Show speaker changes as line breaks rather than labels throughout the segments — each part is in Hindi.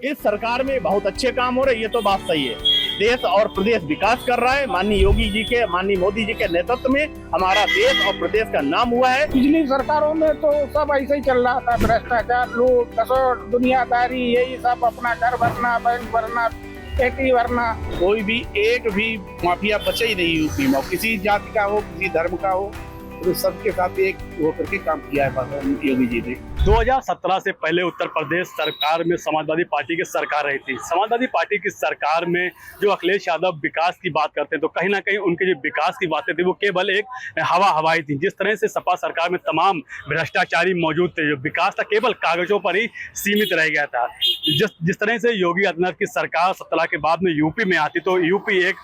इस सरकार में बहुत अच्छे काम हो रहे हैं, ये तो बात सही है। देश और प्रदेश विकास कर रहा है। माननीय योगी जी के, माननीय मोदी जी के नेतृत्व में हमारा देश और प्रदेश का नाम हुआ है।
पिछली सरकारों में तो सब ऐसे ही चल रहा था, भ्रष्टाचार, लूट खसोट, दुनियादारी, यही सब, अपना घर भरना, बैंक भरना, पेटी भरना।
कोई भी एक भी माफिया बचा ही नहीं यूपी में, किसी जाति का हो, किसी धर्म का हो, तो सबके साथ एक वो करके काम किया है योगी जी ने।
2017 से पहले उत्तर प्रदेश सरकार में समाजवादी पार्टी की सरकार रही थी। समाजवादी पार्टी की सरकार में जो अखिलेश यादव विकास की बात करते हैं, तो कहीं ना कहीं उनके जो विकास की बातें थी वो केवल एक हवाई थी। जिस तरह से सपा सरकार में तमाम भ्रष्टाचारी मौजूद थे, जो विकास था केवल कागजों पर ही सीमित रह गया था। जिस तरह से योगी आदित्यनाथ की सरकार 17 के बाद में यूपी में आती, तो यूपी एक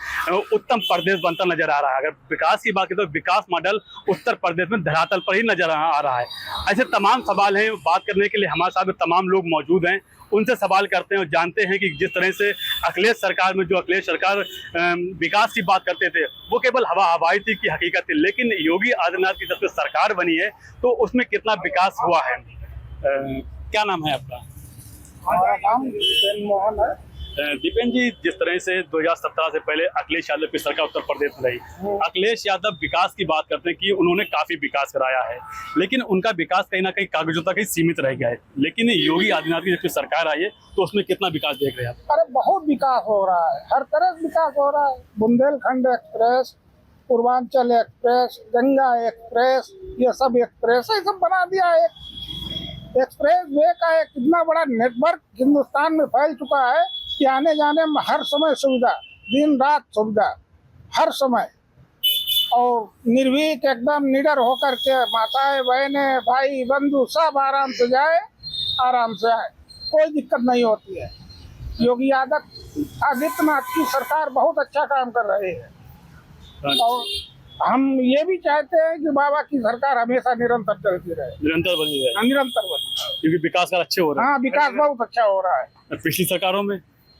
उत्तम प्रदेश बनता नजर आ रहा है। अगर विकास की बात करें तो विकास मॉडल उत्तर प्रदेश में धरातल पर ही नजर आ रहा है। ऐसे तमाम सवाल हैं, बात करने के लिए हमारे साथ तमाम लोग मौजूद हैं। उनसे सवाल करते हैं और जानते हैं कि जिस तरह से अखिलेश सरकार में जो अखिलेश सरकार विकास की बात करते थे वो केवल हवाई थी की हकीकत थी, लेकिन योगी आदित्यनाथ की जब से सरकार बनी है तो उसमें कितना विकास हुआ है। क्या नाम है आपका?
हमारा नाम दीपेन मोहन है।
दीपेन जी, जिस तरह से 2017 से पहले अखिलेश यादव की सरकार उत्तर प्रदेश में रही, अखिलेश यादव विकास की बात करते हैं कि उन्होंने काफी विकास कराया है, लेकिन उनका विकास कहीं ना कहीं कागजों तक ही सीमित रह गया है। लेकिन योगी आदित्यनाथ की जब सरकार आई है तो उसमें कितना विकास देख रहे हैं आप?
अरे बहुत विकास हो रहा है, हर तरह से विकास हो रहा है। Bundelkhand express, Purvanchal express, Ganga express, ये सब एक्सप्रेस है, सब बना दिया है। एक्सप्रेस वे का एक कितना बड़ा नेटवर्क हिंदुस्तान में फैल चुका है कि आने जाने में हर समय सुविधा, दिन रात सुविधा, हर समय। और निर्भीक एकदम निडर होकर के माताएं, बहनें, भाई, बंधु सब आराम से जाए, आराम से आए, कोई दिक्कत नहीं होती है। योगी आदित्यनाथ की सरकार बहुत अच्छा काम कर रही है और हम ये भी चाहते हैं कि बाबा की सरकार हमेशा निरंतर चलती रहे,
निरंतर बनी रहे,
निरंतर बनी,
क्योंकि विकास का अच्छे हो रहा है।
हाँ, विकास बहुत अच्छा हो रहा है।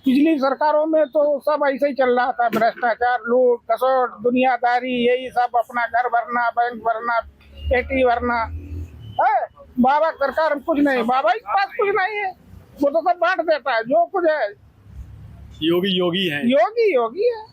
पिछली सरकारों में
तो सब ऐसे ही चल रहा था, भ्रष्टाचार, लूट खसोट, दुनियादारी, यही सब, अपना घर भरना, बैंक भरना, पेटी भरना है। बाबा सरकार कुछ नहीं, बाबा के पास कुछ नहीं है, वो तो सब बांट देता है जो कुछ है।
योगी है।
योगी है।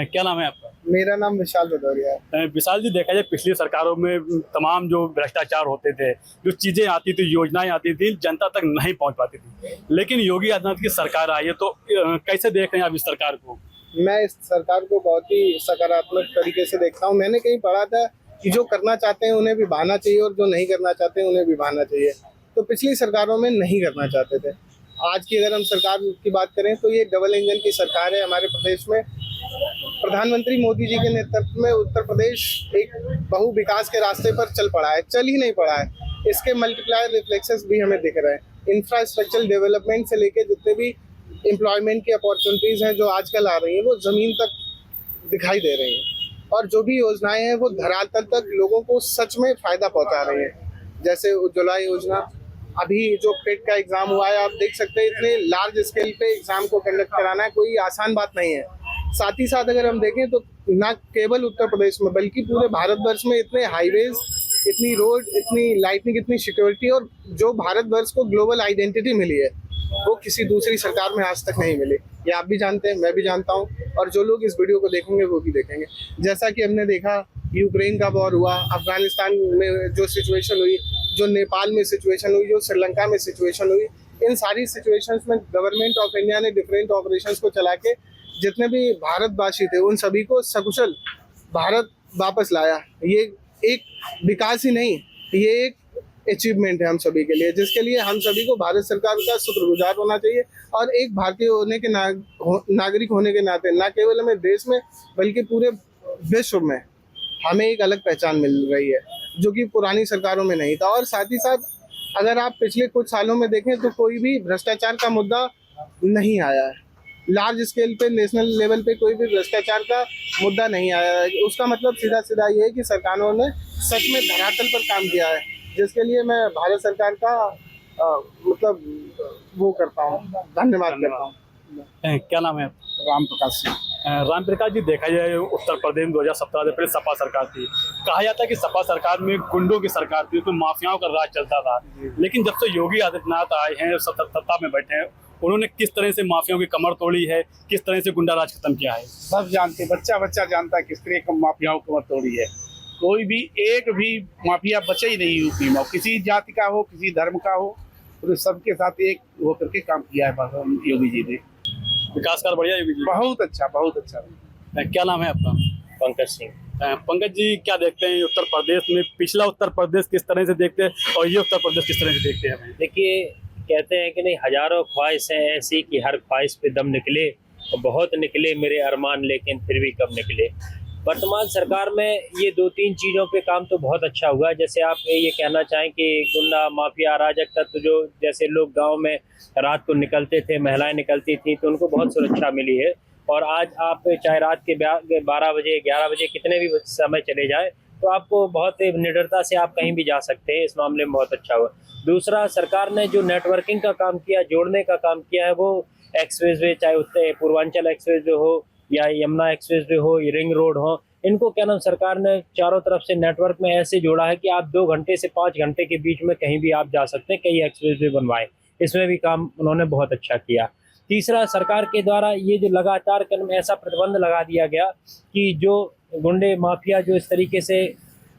क्या नाम है आपका?
मेरा नाम विशाल भदौरिया है।
विशाल जी, देखा जाए पिछली सरकारों में तमाम जो भ्रष्टाचार होते थे, जो चीजें आती थी, योजनाएं आती थी, जनता तक नहीं पहुंच पाती थी, लेकिन योगी आदित्यनाथ की सरकार आई है, तो कैसे देख रहे हैं आप इस सरकार को?
मैं इस सरकार को बहुत ही सकारात्मक तरीके से देखता हूँ। मैंने कहीं पढ़ा था कि जो करना चाहते हैं उन्हें भी बहाना चाहिए और जो नहीं करना चाहते हैं उन्हें भी बहाना चाहिए। तो पिछली सरकारों में नहीं करना चाहते थे। आज की अगर हम सरकार की बात करें तो ये डबल इंजन की सरकार है हमारे प्रदेश में। प्रधानमंत्री मोदी जी के नेतृत्व में उत्तर प्रदेश एक बहु विकास के रास्ते पर चल पड़ा है, चल ही नहीं पड़ा है। इसके मल्टीप्लायर रिफ्लेक्सेस भी हमें दिख रहे हैं। इंफ्रास्ट्रक्चरल डेवलपमेंट से लेके जितने भी एम्प्लॉयमेंट की अपॉर्चुनिटीज हैं जो आजकल आ रही हैं वो जमीन तक दिखाई दे रही हैं, और जो भी योजनाएं हैं वो धरातल तक लोगों को सच में फायदा पहुंचा रही हैं। जैसे उज्ज्वला योजना, अभी जो पेट का एग्जाम हुआ है, आप देख सकते हैं इतने लार्ज स्केल पे एग्जाम को कंडक्ट कराना है कोई आसान बात नहीं है। साथ ही साथ अगर हम देखें तो ना केवल उत्तर प्रदेश में बल्कि पूरे भारतवर्ष में इतने हाईवेज, इतनी रोड, इतनी लाइटनिंग, इतनी सिक्योरिटी, और जो भारतवर्ष को ग्लोबल आइडेंटिटी मिली है वो किसी दूसरी सरकार में आज तक नहीं मिली। ये आप भी जानते हैं, मैं भी जानता हूँ, और जो लोग इस वीडियो को देखेंगे वो भी देखेंगे। जैसा कि हमने देखा यूक्रेन का वॉर हुआ, अफगानिस्तान में जो सिचुएशन हुई, जो नेपाल में सिचुएशन हुई, जो श्रीलंका में सिचुएशन हुई, इन सारी सिचुएशंस में गवर्नमेंट ऑफ इंडिया ने डिफरेंट ऑपरेशंस को चला के जितने भी भारतवासी थे उन सभी को सकुशल भारत वापस लाया। ये एक विकास ही नहीं, ये एक अचीवमेंट है हम सभी के लिए, जिसके लिए हम सभी को भारत सरकार का शुक्रगुजार होना चाहिए। और एक भारतीय होने के नागरिक होने के नाते न केवल हमें देश में बल्कि पूरे विश्व में हमें एक अलग पहचान मिल रही है जो कि पुरानी सरकारों में नहीं था। और साथ ही साथ अगर आप पिछले कुछ सालों में देखें तो कोई भी भ्रष्टाचार का मुद्दा नहीं आया है, लार्ज स्केल पे, नेशनल लेवल पे कोई भी भ्रष्टाचार का मुद्दा नहीं आया है। उसका मतलब सीधा सीधा ये है कि सरकारों ने सच में धरातल पर काम किया है, जिसके लिए मैं भारत सरकार का मतलब वो करता हूँ, धन्यवाद करता हूँ।
क्या नाम है?
राम प्रकाश सिंह।
राम प्रकाश जी, देखा जाए उत्तर प्रदेश में 2017 से पहले सपा सरकार थी। कहा जाता है कि सपा सरकार में गुंडों की सरकार थी, उसमें माफियाओं का राज चलता था, लेकिन जब से योगी आदित्यनाथ आए हैं, सत्ता में बैठे हैं, उन्होंने किस तरह से माफियाओं की कमर तोड़ी है, किस तरह से गुंडा राज खत्म किया है।
सब जानते, बच्चा बच्चा जानता है किस तरह का माफियाओं को तोड़ी है। कोई भी एक भी माफिया बचा ही नहीं यूपी में, किसी जाति का हो, किसी धर्म का हो, तो सबके साथ एक होकर के काम किया है योगी जी ने।
विकास कार्य बढ़िया योगी जी,
बहुत अच्छा, बहुत अच्छा।
क्या नाम है आपका?
पंकज सिंह।
पंकज जी, क्या देखते हैं उत्तर प्रदेश में, पिछला उत्तर प्रदेश किस तरह से देखते हैं और ये उत्तर प्रदेश किस तरह से देखते हैं?
देखिए, कहते हैं कि नहीं, हजारों ख्वाहिशें ऐसी कि हर ख्वाहिश पे दम निकले, और बहुत निकले मेरे अरमान लेकिन फिर भी कम निकले। वर्तमान सरकार में ये 2-3 चीज़ों पे काम तो बहुत अच्छा हुआ है। जैसे आप ये कहना चाहें कि गुंडा माफिया अराजक तत्व जो जैसे लोग गांव में रात को निकलते थे, महिलाएं निकलती थी, तो उनको बहुत सुरक्षा मिली है। और आज आप चाहे रात के 12 बजे 11 बजे कितने भी समय चले जाए तो आपको बहुत निडरता से आप कहीं भी जा सकते हैं। इस मामले में बहुत अच्छा हुआ। दूसरा, सरकार ने जो नेटवर्किंग का काम किया, जोड़ने का काम किया है, वो एक्सप्रेस वे, चाहे उत्तर पूर्वांचल एक्सप्रेस वे हो या यमुना एक्सप्रेस वे हो, रिंग रोड हो, इनको क्या नाम सरकार ने चारों तरफ से नेटवर्क में ऐसे जोड़ा है कि आप 2 घंटे से 5 घंटे के बीच में कहीं भी आप जा सकते हैं। कई एक्सप्रेस वे बनवाए, इसमें भी काम उन्होंने बहुत अच्छा किया। तीसरा, सरकार के द्वारा ये जो लगातार ऐसा प्रतिबंध लगा दिया गया कि जो गुंडे माफिया जो इस तरीके से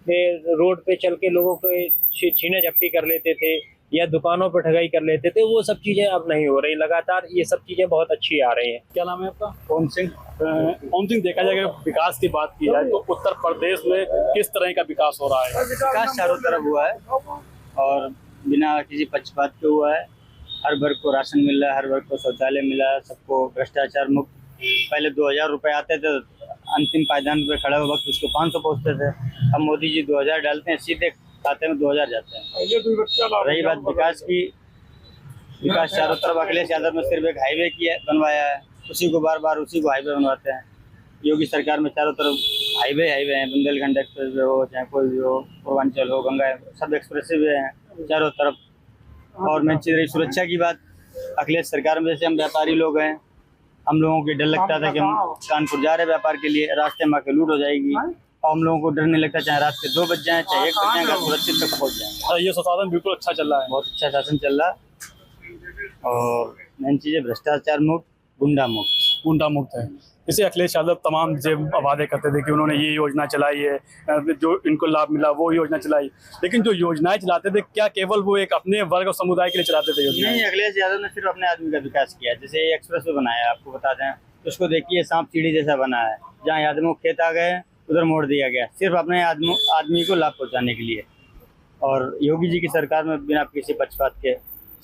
रोड पे चल के लोगों को छीने झपटी कर लेते थे या दुकानों पर ठगाई कर लेते थे, वो सब चीज़ें अब नहीं हो रही। लगातार ये सब चीज़ें बहुत अच्छी आ रही हैं।
क्या नाम है आपका?
ओम सिंह।
ओम सिंह, देखा जाएगा विकास की बात की जाए तो उत्तर प्रदेश में किस तरह का विकास हो रहा है?
विकास चारों तरफ हुआ है और बिना किसी पक्षपात के हुआ है। हर वर्ग को राशन मिल रहा है, हर वर्ग को शौचालय मिला है, सबको भ्रष्टाचार मुक्त। पहले 2000 रुपये आते थे, अंतिम पायदान पे खड़े हुए वक्त उसको 500 पहुँचते थे। अब मोदी जी 2000 डालते हैं, सीधे खाते में 2000 जाते हैं। रही बात विकास की, विकास चारों तरफ अखिलेश यादव ने सिर्फ एक हाईवे किया बनवाया है, उसी को बार बार उसी को हाईवे बनवाते हैं। योगी सरकार में चारों तरफ हाईवे हैं, बुंदेलखंड एक्सप्रेस वे हो, चाहे कोई भी हो, पूर्वांचल हो, गंगा, सब एक्सप्रेस वे हैं चारों तरफ। और मेन चीज़ रही सुरक्षा की बात, अखिलेश सरकार में जैसे हम व्यापारी लोग हैं, हम लोगों को डर लगता था कि हम कानपुर जा रहे व्यापार के लिए, रास्ते में आके लूट हो जाएगी, और हम लोगों को डर नहीं लगता, चाहे रात के 2 बज जाए, चाहे 1 बज जाए, सुरक्षित तक पहुँच जाए।
ये शासन बिल्कुल अच्छा चल रहा है,
बहुत अच्छा शासन चल रहा है। और मेन चीज़ है भ्रष्टाचार मुक्त,
गुंडा मुक्त है। इसे अखिलेश यादव तमाम जो वादे करते थे कि उन्होंने ये योजना चलाई है, जो इनको लाभ मिला वो योजना चलाई, लेकिन जो योजनाएं चलाते थे क्या केवल वो एक अपने वर्ग और समुदाय के लिए चलाते थे योजना?
नहीं, अखिलेश यादव ने सिर्फ अपने आदमी का विकास किया। जैसे ये एक्सप्रेस वे बनाया, आपको बता दें, उसको देखिए सांप सीढ़ी जैसा बना है, जहाँ आदमियों खेत आ गए उधर मोड़ दिया गया, सिर्फ अपने आदमी को लाभ पहुँचाने के लिए। और योगी जी की सरकार में बिना किसी पक्षपात के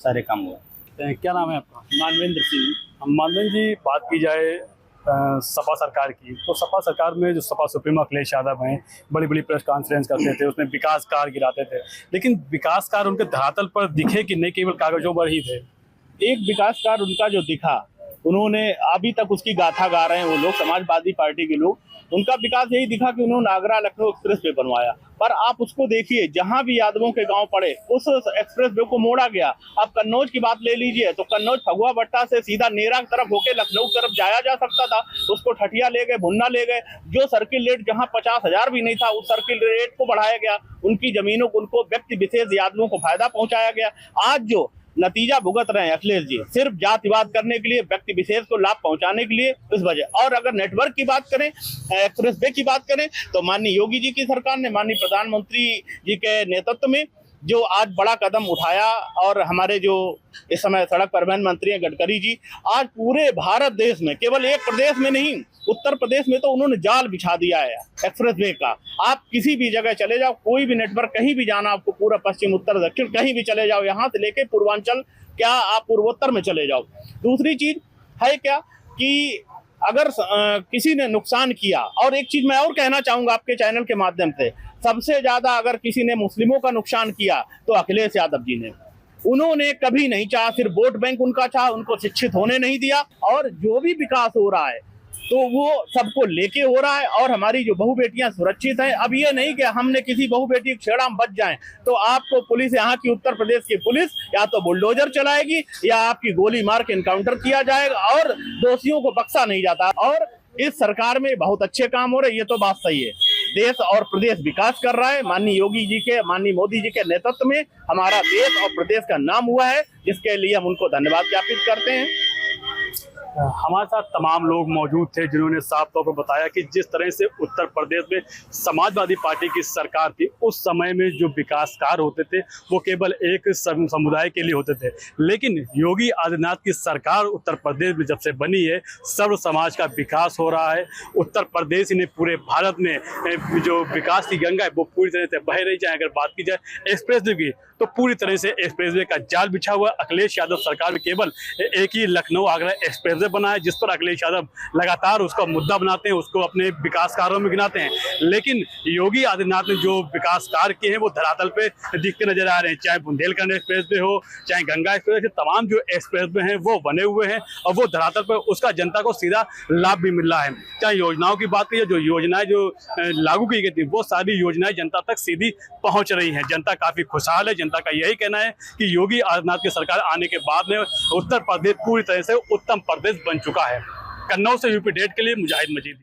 सारे काम हुए।
क्या नाम है आपका?
मानवेंद्र सिंह।
मानवेंद्र जी, बात की जाए सपा सरकार की, तो सपा सरकार में जो सपा सुप्रीमो अखिलेश यादव हैं, बड़ी बड़ी प्रेस कॉन्फ्रेंस करते थे, उसमें विकास कार्य गिराते थे, लेकिन विकास कार्य उनके धरातल पर दिखे कि नहीं केवल कागजों पर ही थे?
एक विकास कार्य उनका जो दिखा, उन्होंने अभी तक उसकी गाथा गा रहे हैं वो लोग, समाजवादी पार्टी के लोग। उनका विकास यही दिखा कि उन्होंने आगरा लखनऊ एक्सप्रेस वे बनवाया, पर आप उसको देखिए, जहां भी यादवों के गांव पड़े उस एक्सप्रेस वे को मोड़ा गया। आप कन्नौज की बात ले लीजिए तो कन्नौज फगुआ भट्टा से सीधा नेरा की तरफ होके लखनऊ की तरफ जाया जा सकता था, उसको ठठिया ले गए, भुन्ना ले गए। जो सर्किल रेट जहां 50,000 भी नहीं था, उस सर्किल रेट को बढ़ाया गया। उनकी जमीनों को उनको व्यक्ति विशेष यादवों को फायदा पहुंचाया गया। आज जो नतीजा भुगत रहे हैं अखिलेश जी, सिर्फ जातिवाद करने के लिए, व्यक्ति विशेष को लाभ पहुंचाने के लिए, इस वजह। और अगर नेटवर्क की बात करें, एक्सप्रेस वे की बात करें, तो माननीय योगी जी की सरकार ने, माननीय प्रधानमंत्री जी के नेतृत्व में जो आज बड़ा कदम उठाया, और हमारे जो इस समय सड़क परिवहन मंत्री हैं गडकरी जी, आज पूरे भारत देश में, केवल एक प्रदेश में नहीं, उत्तर प्रदेश में तो उन्होंने जाल बिछा दिया है एक्सप्रेस वे का। आप किसी भी जगह चले जाओ, कोई भी नेटवर्क कहीं भी जाना, आपको पूरा पश्चिम उत्तर दक्षिण कहीं भी चले जाओ, यहाँ से लेके पूर्वांचल, क्या आप पूर्वोत्तर में चले जाओ। दूसरी चीज है क्या कि अगर किसी ने नुकसान किया, और एक चीज मैं और कहना चाहूंगा आपके चैनल के माध्यम से, सबसे ज्यादा अगर किसी ने मुस्लिमों का नुकसान किया तो अखिलेश यादव जी ने। उन्होंने कभी नहीं चाहा, सिर्फ वोट बैंक उनका चाहा, उनको शिक्षित होने नहीं दिया। और जो भी विकास हो रहा है तो वो सबको लेके हो रहा है, और हमारी जो बहू बेटियां सुरक्षित हैं। अब ये नहीं कि हमने किसी बहू बेटी की छेड़ा में बच जाएं तो आपको पुलिस, यहाँ की उत्तर प्रदेश की पुलिस या तो बुलडोजर चलाएगी या आपकी गोली मार के एनकाउंटर किया जाएगा, और दोषियों को बख्शा नहीं जाता। और इस सरकार में बहुत अच्छे काम हो रहे, ये तो बात सही है, देश और प्रदेश विकास कर रहा है। माननीय योगी जी के, माननीय मोदी जी के नेतृत्व में हमारा देश और प्रदेश का नाम हुआ है, जिसके लिए हम उनको धन्यवाद ज्ञापित करते हैं।
हमारे साथ तमाम लोग मौजूद थे जिन्होंने साफ तौर पर बताया कि जिस तरह से उत्तर प्रदेश में समाजवादी पार्टी की सरकार थी, उस समय में जो विकास कार्य होते थे वो केवल एक समुदाय के लिए होते थे, लेकिन योगी आदित्यनाथ की सरकार उत्तर प्रदेश में जब से बनी है, सर्व समाज का विकास हो रहा है। उत्तर प्रदेश ने पूरे भारत में जो विकास की गंगा है वो पूरी तरह से बह रही। चाहे अगर बात की जाए एक्सप्रेसवे की, तो पूरी तरह से एक्सप्रेसवे का जाल बिछा हुआ। अखिलेश यादव सरकार में केवल एक ही लखनऊ आगरा एक्सप्रेसवे बना है, जिस पर अखिलेश यादव लगातार उसका मुद्दा बनाते हैं, उसको अपने विकास कार्यों में गिनाते हैं। लेकिन योगी आदित्यनाथ ने जो विकास कार्य किए हैं वो धरातल पे दिखते नजर आ रहे हैं। चाहे बुंदेलखंड एक्सप्रेसवे हो, चाहे गंगा एक्सप्रेसवे, तमाम जो एक्सप्रेसवे हैं वो बने हुए हैं और वो धरातल पर उसका जनता को सीधा लाभ भी मिल रहा है। चाहे योजनाओं की बात की, जो योजनाएं जो लागू की गई थी वो सारी योजनाएं जनता तक सीधी पहुंच रही हैं। जनता काफी खुशहाल है। जनता का यही कहना है कि योगी आदित्यनाथ की सरकार आने के बाद में उत्तर प्रदेश पूरी तरह से उत्तम प्रदेश बन चुका है। कन्नौज से यूपी डेट के लिए मुजाहिद मजीद।